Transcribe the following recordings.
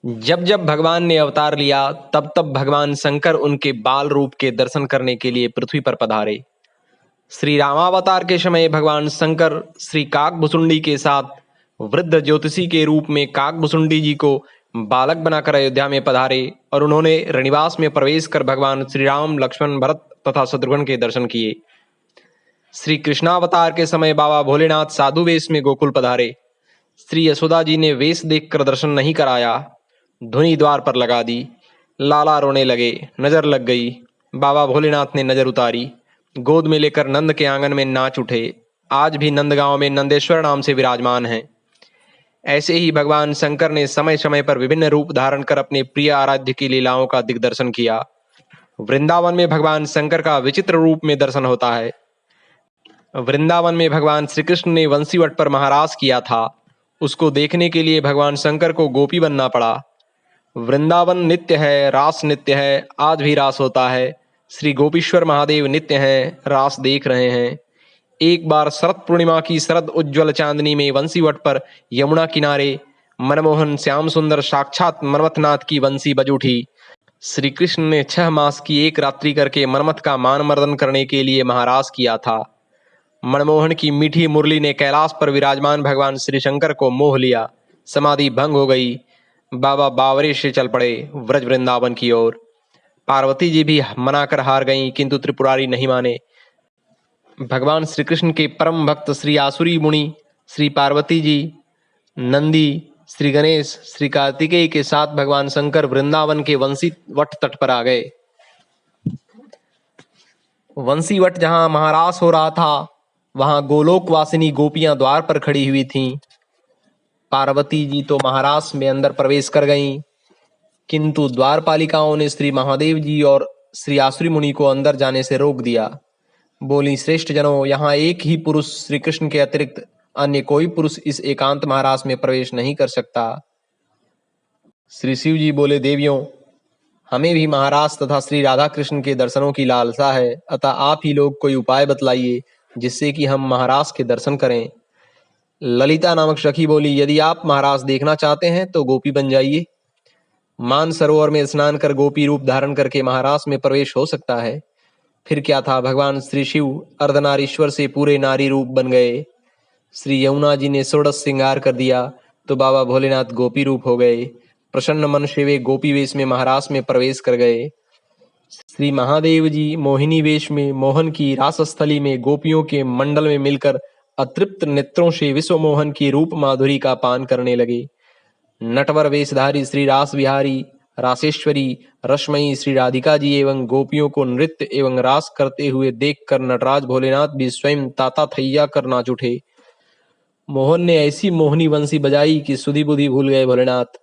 जब जब भगवान ने अवतार लिया तब तब भगवान शंकर उनके बाल रूप के दर्शन करने के लिए पृथ्वी पर पधारे। श्री रामावतार के समय भगवान शंकर श्री काकभुसुंडी के साथ वृद्ध ज्योतिषी के रूप में काकभुसुंडी जी को बालक बनाकर अयोध्या में पधारे और उन्होंने रणिवास में प्रवेश कर भगवान श्री राम, लक्ष्मण, भरत तथा शत्रुघ्न के दर्शन किए। श्री कृष्णावतार के समय बाबा भोलेनाथ साधु वेश में गोकुल पधारे। श्री यशोदा जी ने वेश देखकर दर्शन नहीं कराया, धुनी द्वार पर लगा दी। लाला रोने लगे, नजर लग गई। बाबा भोलेनाथ ने नजर उतारी, गोद में लेकर नंद के आंगन में नाच उठे। आज भी नंदगांव में नंदेश्वर नाम से विराजमान हैं। ऐसे ही भगवान शंकर ने समय समय पर विभिन्न रूप धारण कर अपने प्रिय आराध्य की लीलाओं का दिग्दर्शन किया। वृंदावन में भगवान शंकर का विचित्र रूप में दर्शन होता है। वृंदावन में भगवान श्री कृष्ण ने वंशीवट पर महारास किया था। उसको देखने के लिए भगवान शंकर को गोपी बनना पड़ा। वृंदावन नित्य है, रास नित्य है, आज भी रास होता है। श्री गोपीश्वर महादेव नित्य हैं, रास देख रहे हैं। एक बार शरद पूर्णिमा की शरद उज्ज्वल चांदनी में वंशीवट पर यमुना किनारे मनमोहन श्याम सुंदर साक्षात मन्मथनाथ की वंशी बज उठी। श्री कृष्ण ने 6 मास की एक रात्रि करके मन्मथ का मान मर्दन करने के लिए महारास किया था। मनमोहन की मीठी मुरली ने कैलाश पर विराजमान भगवान श्री शंकर को मोह लिया। समाधि भंग हो गई। बाबा बावरे से चल पड़े व्रज वृंदावन की ओर। पार्वती जी भी मनाकर हार गईं, किंतु त्रिपुरारी नहीं माने। भगवान श्री कृष्ण के परम भक्त श्री आसुरी मुनि, श्री पार्वती जी, नंदी, श्री गणेश, श्री कार्तिकेय के साथ भगवान शंकर वृंदावन के वंशीवट तट पर आ गए। वंशीवट जहां महारास हो रहा था, वहां गोलोकवासिनी गोपियां द्वार पर खड़ी हुई थीं। पार्वती जी तो महारास में अंदर प्रवेश कर गईं, किंतु द्वारपालिकाओं ने श्री महादेव जी और श्री आसुरी मुनि को अंदर जाने से रोक दिया। बोली, श्रेष्ठ जनों, यहाँ एक ही पुरुष श्री कृष्ण के अतिरिक्त अन्य कोई पुरुष इस एकांत महारास में प्रवेश नहीं कर सकता। श्री शिव जी बोले, देवियों, हमें भी महाराज तथा श्री राधा कृष्ण के दर्शनों की लालसा है, अतः आप ही लोग कोई उपाय बतलाइए जिससे कि हम महाराज के दर्शन करें। ललिता नामक सखी बोली, यदि आप महाराज देखना चाहते हैं तो गोपी बन जाइए। मान सरोवर में स्नान कर गोपी रूप धारण करके महाराज में प्रवेश हो सकता है। फिर क्या था, भगवान श्री शिव अर्धनारीश्वर से पूरे नारी रूप बन गए। श्री यमुना जी ने षोडश श्रृंगार कर दिया तो बाबा भोलेनाथ गोपी रूप हो गए। प्रसन्न मन से वे गोपी वेश में महारास में प्रवेश कर गए। श्री महादेव जी मोहिनी वेश में मोहन की रासस्थली में गोपियों के मंडल में मिलकर अतृप्त नेत्रों से विश्व मोहन की रूप माधुरी का पान करने लगे। नटवर वेशधारी श्री रास विहारी रासेश्वरी रसमयी श्री राधिका जी एवं गोपियों को नृत्य एवं रास करते हुए देखकर नटराज भोलेनाथ भी स्वयं ताता थैया कर नाच उठे। मोहन ने ऐसी मोहनी बंसी बजाई कि सुधि बुद्धि भूल गए भोलेनाथ।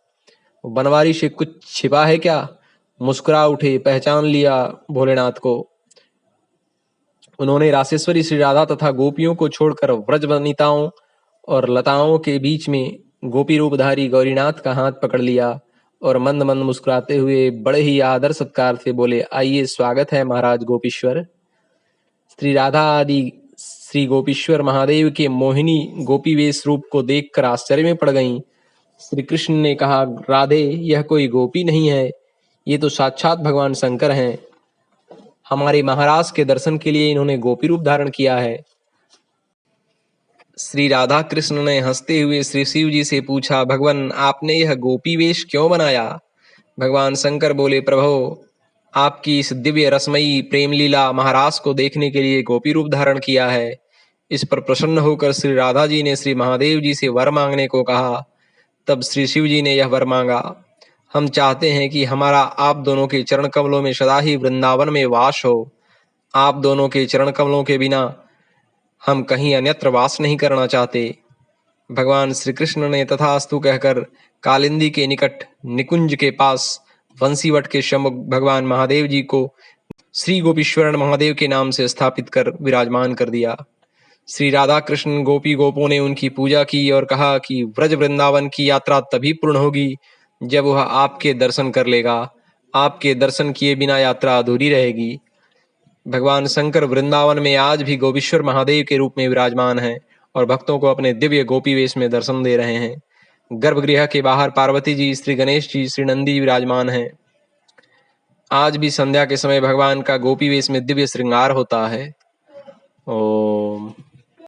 बनवारी से कुछ छिपा है क्या? मुस्कुरा उठे, पहचान लिया भोलेनाथ को। उन्होंने रासेश्वरी श्री राधा तथा गोपियों को छोड़कर व्रज वनिताओं और लताओं के बीच में गोपी रूपधारी गौरीनाथ का हाथ पकड़ लिया और मंद मंद मुस्कुराते हुए बड़े ही आदर सत्कार से बोले, आइए, स्वागत है महाराज गोपीश्वर। श्री राधा आदि श्री गोपीश्वर महादेव के मोहिनी गोपी वेश रूप को देखकर आश्चर्य में पड़ गईं। श्री कृष्ण ने कहा, राधे, यह कोई गोपी नहीं है, ये तो साक्षात भगवान शंकर हैं। हमारे महाराज के दर्शन के लिए इन्होंने गोपी रूप धारण किया है। श्री राधा कृष्ण ने हंसते हुए श्री शिव जी से पूछा, भगवान, आपने यह गोपी वेश क्यों बनाया? भगवान शंकर बोले, प्रभो, आपकी इस दिव्य रसमयी प्रेम लीला महाराज को देखने के लिए गोपी रूप धारण किया है। इस पर प्रसन्न होकर श्री राधा जी ने श्री महादेव जी से वर मांगने को कहा। तब श्री शिव जी ने यह वर मांगा, हम चाहते हैं कि हमारा आप दोनों के चरण कमलों में सदा ही वृंदावन में वास हो। आप दोनों के चरण कमलों के बिना हम कहीं अन्यत्र वास नहीं करना चाहते। भगवान श्री कृष्ण ने तथास्तु कहकर कालिंदी के निकट निकुंज के पास वंशीवट के सम्मुख भगवान महादेव जी को श्री गोपीश्वरण महादेव के नाम से स्थापित कर विराजमान कर दिया। श्री राधा कृष्ण गोपी गोपों ने उनकी पूजा की और कहा कि व्रज वृंदावन की यात्रा तभी पूर्ण होगी जब वह आपके दर्शन कर लेगा। आपके दर्शन किए बिना यात्रा अधूरी रहेगी। भगवान शंकर वृंदावन में आज भी गोपीश्वर महादेव के रूप में विराजमान हैं और भक्तों को अपने दिव्य गोपी वेश में दर्शन दे रहे हैं। गर्भगृह के बाहर पार्वती जी, श्री गणेश जी, श्री नंदी विराजमान हैं। आज भी संध्या के समय भगवान का गोपी वेश में दिव्य श्रृंगार होता है। ओम।